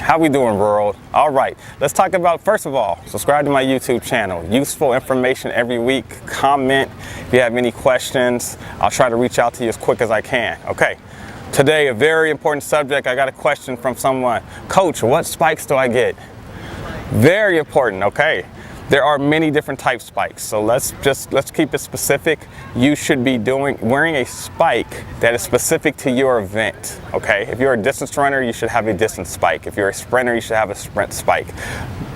How we doing, world? All right, let's talk about, first of all, subscribe to my YouTube channel. Useful information every week. Comment if you have any questions. I'll try to reach out to you as quick as I can. Okay, today a very important subject. I got a question from someone. Coach, what spikes do I get? Very important, okay. There are many different type spikes, so let's keep it specific. You should be wearing a spike that is specific to your event, okay? If you're a distance runner, you should have a distance spike. If you're a sprinter, you should have a sprint spike.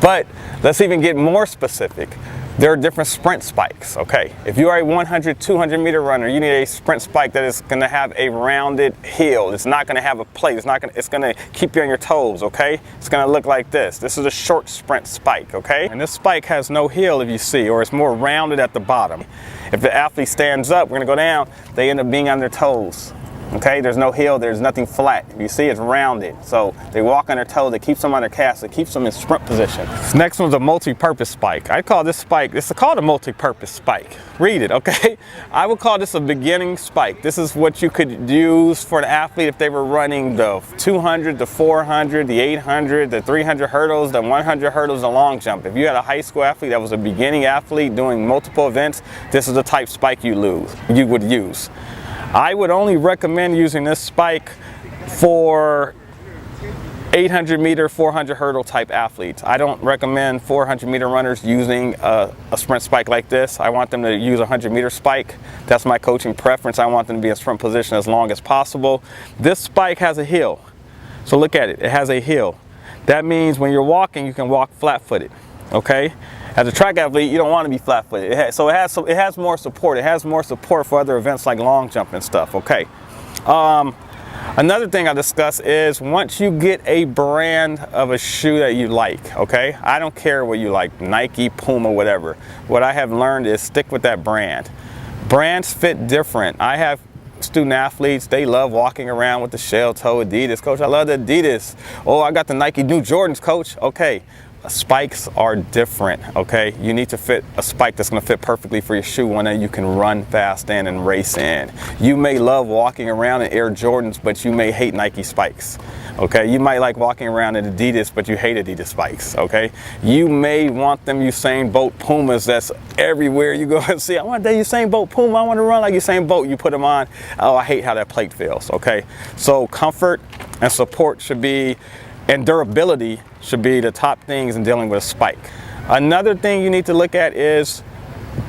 But let's even get more specific. There are different sprint spikes, okay? If you are a 100, 200 meter runner, you need a sprint spike that is gonna have a rounded heel. It's not gonna have a plate. It's gonna keep you on your toes, okay? It's gonna look like this. This is a short sprint spike, okay? And this spike has no heel, if you see, or it's more rounded at the bottom. If the athlete stands up, we're gonna go down, they end up being on their toes. Okay, there's no heel, there's nothing flat. You see it's rounded. So they walk on their toes, it keeps them on their calves, it keeps them in sprint position. This next one's a multi-purpose spike. I call this spike, it's called a multi-purpose spike. Read it, okay? I would call this a beginning spike. This is what you could use for an athlete if they were running the 200, the 400, the 800, the 300 hurdles, the 100 hurdles, the long jump. If you had a high school athlete that was a beginning athlete doing multiple events, this is the type spike you would use. I would only recommend using this spike for 800 meter, 400 hurdle type athletes. I don't recommend 400 meter runners using a sprint spike like this. I want them to use a 100 meter spike. That's my coaching preference. I want them to be in sprint position as long as possible. This spike has a heel. So look at it, it has a heel. That means when you're walking, you can walk flat-footed, okay? As a track athlete, you don't want to be flat-footed. It has more support. It has more support for other events like long jump and stuff, okay? Another thing I discuss is once you get a brand of a shoe that you like, okay? I don't care what you like, Nike, Puma, whatever. What I have learned is stick with that brand. Brands fit different. I have student athletes, they love walking around with the shell toe Adidas. Coach, I love the Adidas. Oh, I got the Nike New Jordans, coach. Okay. Spikes are different, okay? You need to fit a spike that's gonna fit perfectly for your shoe, one that you can run fast in and race in. You may love walking around in Air Jordans, but you may hate Nike spikes, okay? You might like walking around in Adidas, but you hate Adidas spikes, okay? You may want them Usain Bolt Pumas that's everywhere you go and see. I want that Usain Bolt Puma, I want to run like Usain Bolt. You put them on, oh, I hate how that plate feels, okay? So comfort and support should be, and durability should be the top things in dealing with a spike. Another thing you need to look at is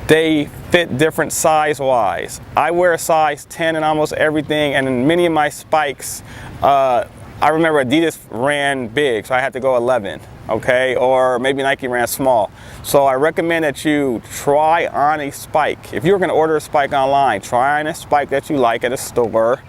they fit different size-wise. I wear a size 10 in almost everything, and in many of my spikes, I remember Adidas ran big, so I had to go 11, okay? Or maybe Nike ran small. So I recommend that you try on a spike. If you're gonna order a spike online, try on a spike that you like at a store.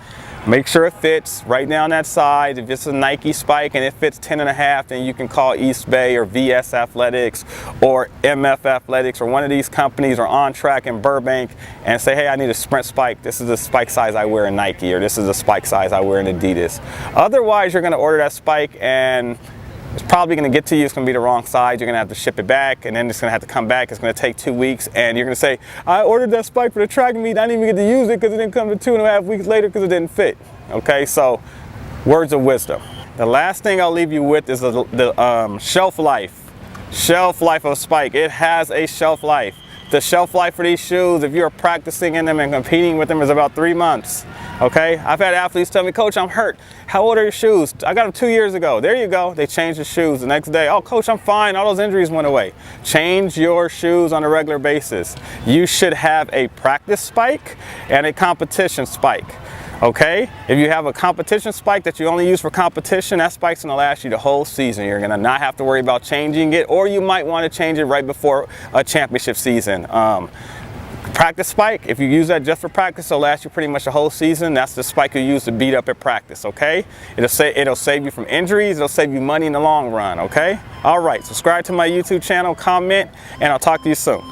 Make sure it fits right down that side. If it's a Nike spike and it fits 10.5, then you can call East Bay or VS Athletics or MF Athletics or one of these companies or On Track in Burbank and say, hey, I need a sprint spike. This is the spike size I wear in Nike, or this is the spike size I wear in Adidas. Otherwise, you're gonna order that spike and it's probably going to get to you. It's going to be the wrong size. You're going to have to ship it back, and then it's going to have to come back. It's going to take 2 weeks, and you're going to say, I ordered that spike for the track meet. I didn't even get to use it because it didn't come to 2.5 weeks later because it didn't fit. Okay, so words of wisdom. The last thing I'll leave you with is the shelf life. Shelf life of a spike. It has a shelf life. The shelf life for these shoes, if you're practicing in them and competing with them, is about 3 months. Okay, I've had athletes tell me, Coach, I'm hurt. How old are your shoes? I got them 2 years ago. There you go. They changed the shoes the next day. Oh, Coach, I'm fine. All those injuries went away. Change your shoes on a regular basis. You should have a practice spike and a competition spike. Okay, if you have a competition spike that you only use for competition, that spike's gonna last you the whole season. You're gonna not have to worry about changing it, or you might want to change it right before a championship season. Practice spike, if you use that just for practice, it'll last you pretty much the whole season. That's the spike you use to beat up at practice, okay? It'll save you from injuries, it'll save you money in the long run, okay? All right, subscribe to my YouTube channel, comment, and I'll talk to you soon.